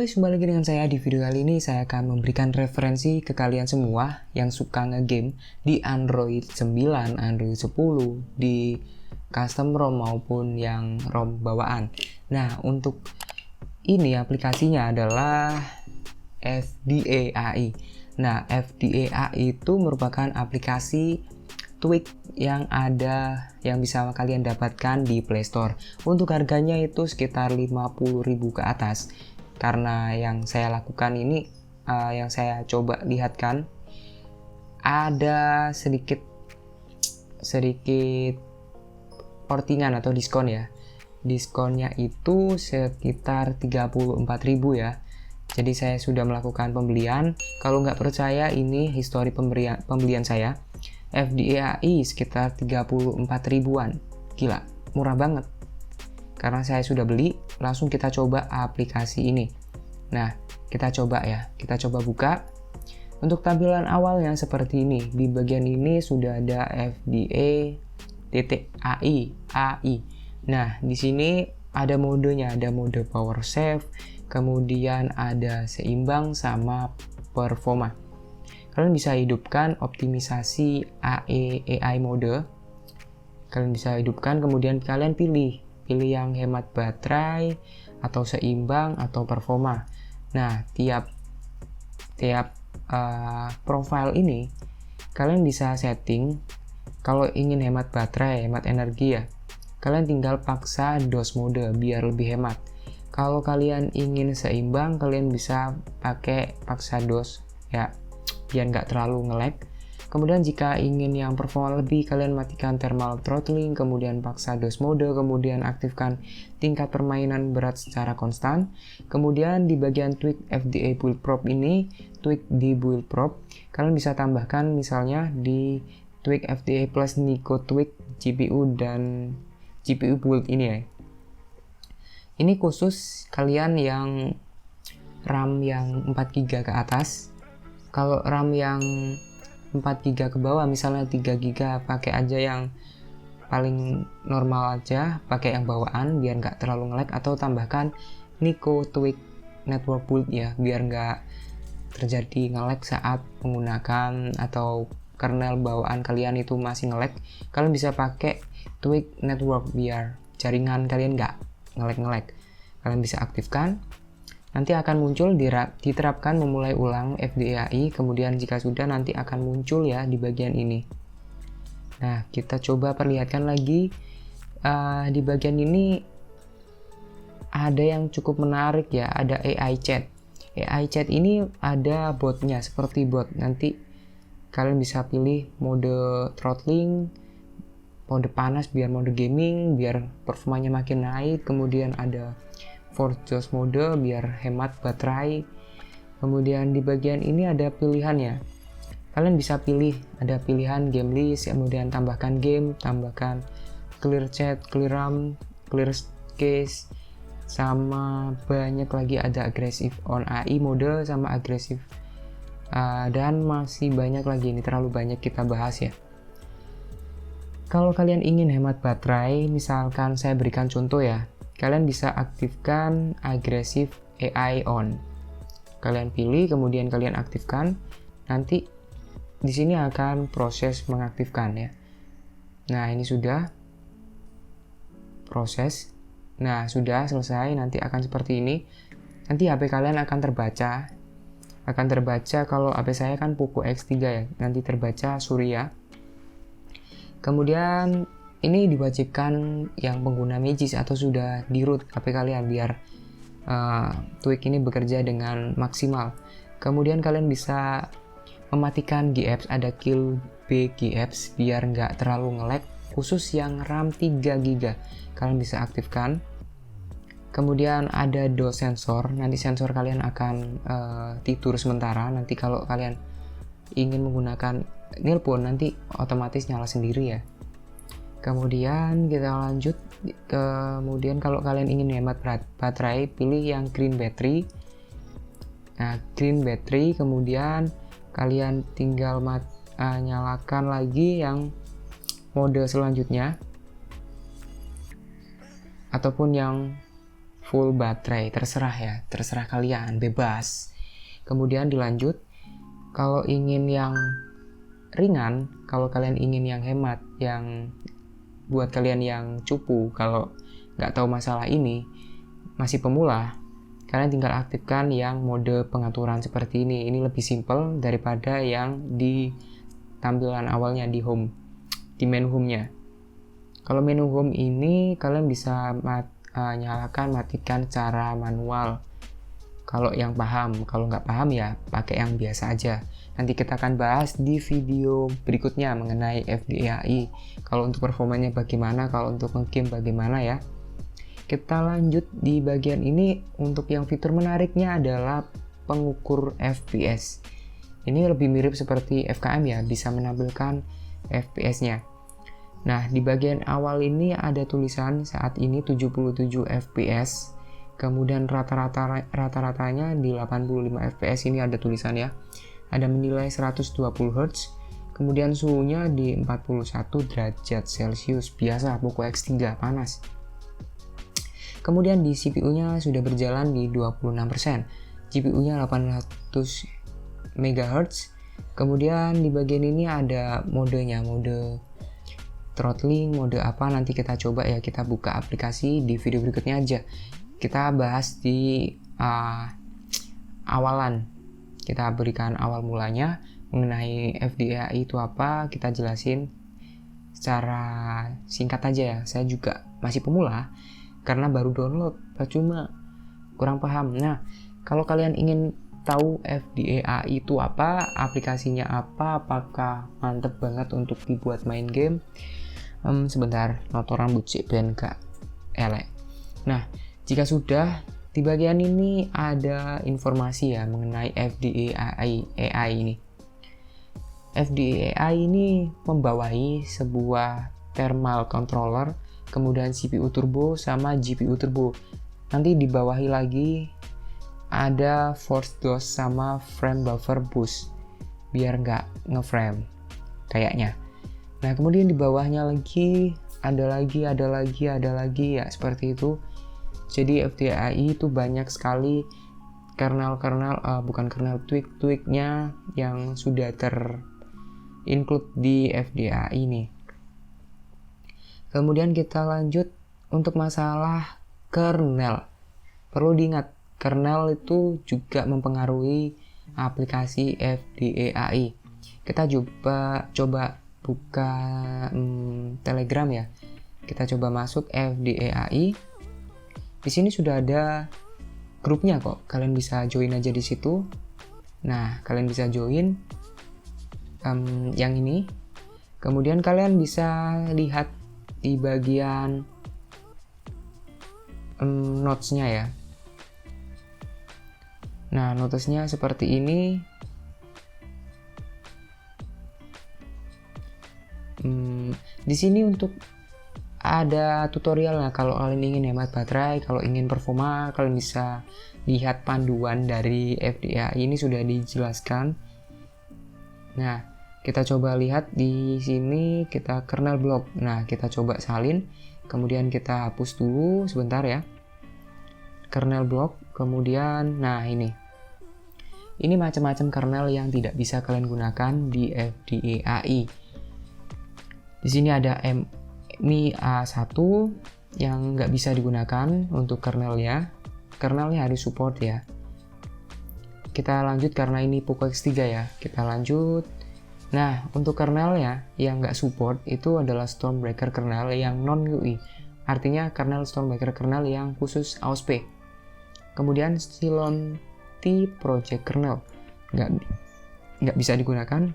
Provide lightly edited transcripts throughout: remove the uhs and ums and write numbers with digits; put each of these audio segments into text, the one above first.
guys, kembali lagi dengan saya. Di video kali ini saya akan memberikan referensi ke kalian semua yang suka ngegame di Android 9, Android 10, di custom ROM maupun yang ROM bawaan. Nah, untuk ini aplikasinya adalah FDA AI. Nah, FDA AI itu merupakan aplikasi tweak yang bisa kalian dapatkan di Play Store. Untuk harganya itu sekitar 50.000 ke atas. Karena yang saya lakukan ini, yang saya coba lihatkan, ada sedikit portingan atau diskon ya. Diskonnya itu sekitar 34.000 ya. Jadi saya sudah melakukan pembelian. Kalau nggak percaya, ini histori pembelian saya. FDAI sekitar 34.000-an. Gila, murah banget. Karena saya sudah beli, langsung kita coba aplikasi ini. Nah, kita coba ya. Kita coba buka. Untuk tampilan awalnya seperti ini. Di bagian ini sudah ada FDA.AI. Nah, di sini ada modenya, ada mode power save, kemudian ada seimbang sama performa. Kalian bisa hidupkan optimisasi AI mode. Kalian bisa hidupkan, kemudian kalian pilih yang hemat baterai atau seimbang atau performa. Nah, tiap profile ini kalian bisa setting. Kalau ingin hemat baterai, hemat energi ya, kalian tinggal paksa DOS mode biar lebih hemat. Kalau kalian ingin seimbang, kalian bisa pakai paksa DOS ya, biar nggak terlalu nge-lag. Kemudian jika ingin yang performa lebih, kalian matikan thermal throttling, kemudian paksa DOS mode, kemudian aktifkan tingkat permainan berat secara konstan. Kemudian di bagian tweak FDA build prop ini, tweak di build prop, kalian bisa tambahkan misalnya di tweak FDA plus Nico tweak GPU dan GPU build ini ya. Ini khusus kalian yang RAM yang 4GB ke atas. Kalau RAM yang 4GB ke bawah, misalnya 3GB, pakai aja yang paling normal aja, pakai yang bawaan biar nggak terlalu nge-lag, atau tambahkan Nico tweak network build ya, biar nggak terjadi nge-lag saat menggunakan atau kernel bawaan kalian itu masih nge-lag. Kalian bisa pakai tweak network biar jaringan kalian nggak nge-lag. Kalian bisa aktifkan. Nanti akan muncul diterapkan memulai ulang FDAI, kemudian jika sudah nanti akan muncul ya di bagian ini. Nah, kita coba perlihatkan lagi. Di bagian ini ada yang cukup menarik ya, ada AI chat. AI chat ini ada botnya, seperti bot. Nanti kalian bisa pilih mode throttling, mode panas biar mode gaming, biar performanya makin naik. Kemudian ada force mode biar hemat baterai. Kemudian di bagian ini ada pilihannya. Kalian bisa pilih, ada pilihan game list, kemudian tambahkan game, tambahkan clear chat, clear RAM, clear case, sama banyak lagi, ada aggressive on AI mode sama aggressive, dan masih banyak lagi. Ini terlalu banyak kita bahas ya. Kalau kalian ingin hemat baterai, misalkan saya berikan contoh ya, kalian bisa aktifkan aggressive AI on. Kalian pilih, kemudian kalian aktifkan. Nanti di sini akan proses mengaktifkan ya. Nah, ini sudah proses. Nah, sudah selesai. Nanti akan seperti ini. Nanti HP kalian akan terbaca. Kalau HP saya kan Poco X3 ya. Nanti terbaca Surya. Kemudian ini diwajibkan yang pengguna Magis atau sudah di root HP kalian biar tweak ini bekerja dengan maksimal. Kemudian kalian bisa mematikan GApps, ada kill B GApps biar nggak terlalu nge-lag, khusus yang RAM 3GB kalian bisa aktifkan. Kemudian ada DOS sensor, nanti sensor kalian akan tidur sementara. Nanti kalau kalian ingin menggunakan nelpon, nanti otomatis nyala sendiri ya. Kemudian kita lanjut. Kemudian kalau kalian ingin hemat baterai, pilih yang green battery. Nah, green battery, kemudian kalian tinggal nyalakan lagi yang mode selanjutnya ataupun yang full baterai, terserah ya, terserah kalian, bebas. Kemudian dilanjut, kalau ingin yang ringan, kalau kalian ingin yang hemat, yang buat kalian yang cupu, kalau nggak tahu masalah ini, masih pemula, kalian tinggal aktifkan yang mode pengaturan seperti ini. Ini lebih simple daripada yang di tampilan awalnya di home, di menu home-nya. Kalau menu home ini kalian bisa nyalakan matikan secara manual. Kalau yang paham, kalau nggak paham ya pakai yang biasa aja. Nanti kita akan bahas di video berikutnya mengenai FDAI. Kalau untuk performanya bagaimana, kalau untuk nge-game bagaimana ya. Kita lanjut di bagian ini. Untuk yang fitur menariknya adalah pengukur FPS. Ini lebih mirip seperti FKM ya, bisa menampilkan FPS-nya. Nah, di bagian awal ini ada tulisan saat ini 77 FPS. Kemudian rata-ratanya di 85 FPS, ini ada tulisan ya. Ada menilai 120 Hz. Kemudian suhunya di 41 derajat Celcius. Biasa Poco X3 panas. Kemudian di CPU-nya sudah berjalan di 26%. GPU-nya 800 MHz. Kemudian di bagian ini ada modenya, mode throttling, mode apa nanti kita coba ya, kita buka aplikasi di video berikutnya aja. Kita bahas di awalan. Kita berikan awal mulanya mengenai FDAI itu apa, kita jelasin secara singkat aja ya. Saya juga masih pemula karena baru download, percuma, kurang paham. Nah, kalau kalian ingin tahu FDAI itu apa, aplikasinya apa, apakah mantep banget untuk dibuat main game, sebentar, noto rambut sih ben gak elek. Nah, jika sudah, di bagian ini ada informasi ya mengenai FDAI ini. FDAI ini membawahi sebuah thermal controller, kemudian CPU turbo sama GPU turbo. Nanti dibawahi lagi ada force DOS sama frame buffer boost biar nggak ngeframe kayaknya. Nah, kemudian di bawahnya lagi ada lagi ya seperti itu. Jadi FDAI itu banyak sekali bukan kernel tweak-tweaknya yang sudah include di FDAI ini. Kemudian kita lanjut untuk masalah kernel. Perlu diingat, kernel itu juga mempengaruhi aplikasi FDAI. Kita coba buka Telegram ya. Kita coba masuk FDAI. Di sini sudah ada grupnya kok. Kalian bisa join aja di situ. Nah, kalian bisa join yang ini. Kemudian kalian bisa lihat di bagian notes-nya ya. Nah, notes-nya seperti ini. Di sini untuk ada tutorialnya. Kalau kalian ingin hemat baterai, kalau ingin performa, kalian bisa lihat panduan dari FDAI ini sudah dijelaskan. Nah, kita coba lihat di sini, kita kernel block. Nah, kita coba salin, kemudian kita hapus dulu sebentar ya. Kernel block, kemudian nah ini macam-macam kernel yang tidak bisa kalian gunakan di FDAI. Di sini ada MIA1 yang nggak bisa digunakan untuk kernelnya harus support ya. Kita lanjut karena ini Poco X3 ya, kita lanjut. Nah, untuk kernelnya yang nggak support itu adalah Stormbreaker kernel yang non-UI. Artinya kernel Stormbreaker kernel yang khusus AOSP. Kemudian Cylon T Project kernel nggak bisa digunakan.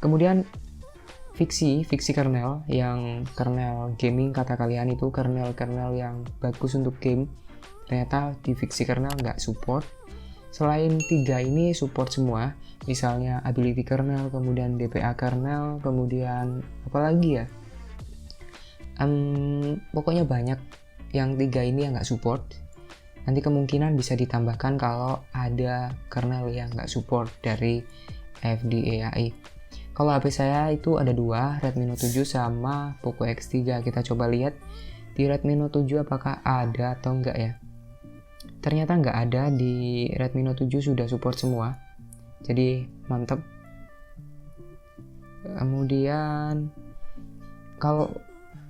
Kemudian Fixie kernel yang kernel gaming kata kalian itu kernel yang bagus untuk game. Ternyata di Fixie kernel nggak support. Selain 3 ini support semua, misalnya Ability kernel, kemudian DPA kernel, kemudian apa lagi ya? Pokoknya banyak yang 3 ini yang nggak support. Nanti kemungkinan bisa ditambahkan kalau ada kernel yang nggak support dari FDAI. Kalau HP saya itu ada 2, Redmi Note 7 sama Poco X3. Kita coba lihat Di Redmi Note 7 apakah ada atau enggak ya? Ternyata enggak ada, di Redmi Note 7 sudah support semua. Jadi mantap. Kemudian kalau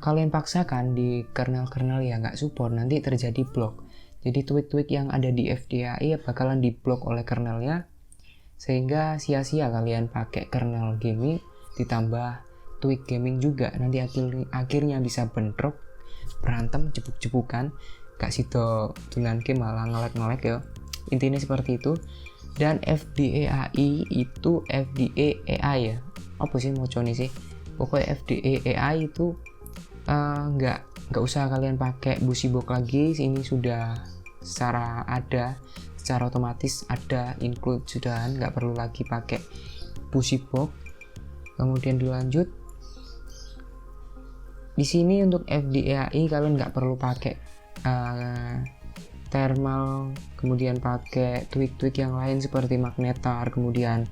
kalian paksakan di kernel-kernel yang nggak support, nanti terjadi block. Jadi tweak-tweak yang ada di FDAI bakalan di-block oleh kernelnya, sehingga sia-sia kalian pakai kernel gaming ditambah tweak gaming juga. Nanti akhirnya bisa bentrok, berantem, jepuk-jepukan, gak sido tulan game malah ngelek-ngelek ya. Intinya seperti itu. Dan FDAI itu FDAI ya. Apa sih mocone sih? Pokoknya FDAI itu nggak usah kalian pakai Busybox lagi. Ini sudah secara otomatis ada include sudahan, nggak perlu lagi pakai Busybox. Kemudian dilanjut di sini untuk FDAI kalian nggak perlu pakai thermal, kemudian pakai tweak yang lain seperti magnetar, kemudian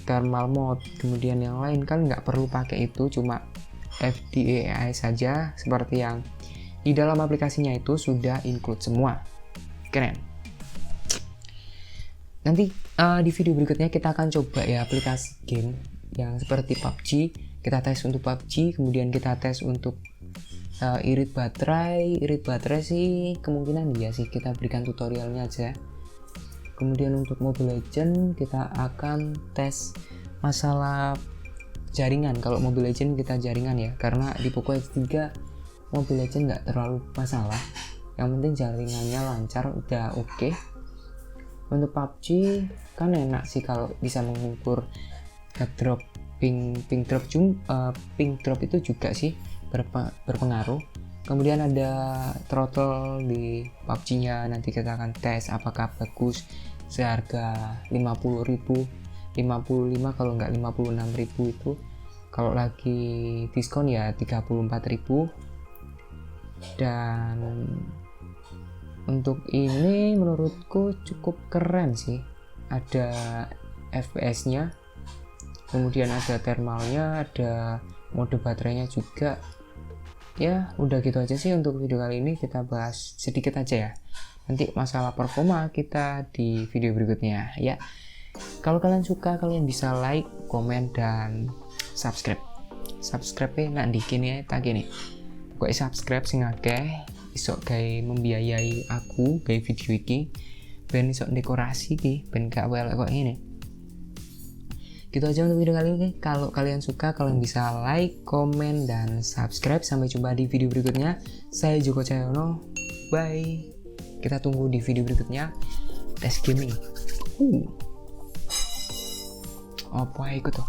thermal mode, kemudian yang lain kan nggak perlu pakai itu, cuma FDAI saja seperti yang di dalam aplikasinya itu sudah include semua. Keren. Nanti di video berikutnya kita akan coba ya aplikasi game yang seperti PUBG. Kita tes untuk PUBG, kemudian kita tes untuk irit baterai sih kemungkinan iya sih, kita berikan tutorialnya aja. Kemudian untuk Mobile Legends kita akan tes masalah jaringan. Kalau Mobile Legends kita jaringan ya, karena di Poco X3 Mobile Legends nggak terlalu masalah, yang penting jaringannya lancar udah oke. Untuk PUBG kan enak sih kalau bisa mengukur drop ping drop itu juga sih berpengaruh. Kemudian ada throttle di PUBG-nya, nanti kita akan tes apakah bagus seharga 50.000, 55 kalau nggak 56.000 itu. Kalau lagi diskon ya 34.000. Dan untuk ini menurutku cukup keren sih, ada FPS-nya, kemudian ada thermalnya, ada mode baterainya juga. Ya udah gitu aja sih untuk video kali ini, kita bahas sedikit aja ya. Nanti masalah performa kita di video berikutnya ya. Kalau kalian suka, kalian bisa like, komen, dan subscribe. Subscribe-nya nanti gini ya, tak gini. Pokoknya subscribe sing akeh iso gawe membiayai aku gawe video iki, ben iso dekorasi ki, ben gak welek kok ini. Gitu aja untuk video kali ini. Kalau kalian suka, kalian bisa like, komen, dan subscribe. Sampai jumpa di video berikutnya. Saya Joko Cahyono. Bye. Kita tunggu di video berikutnya. Tes gaming. Apa ikut tuh?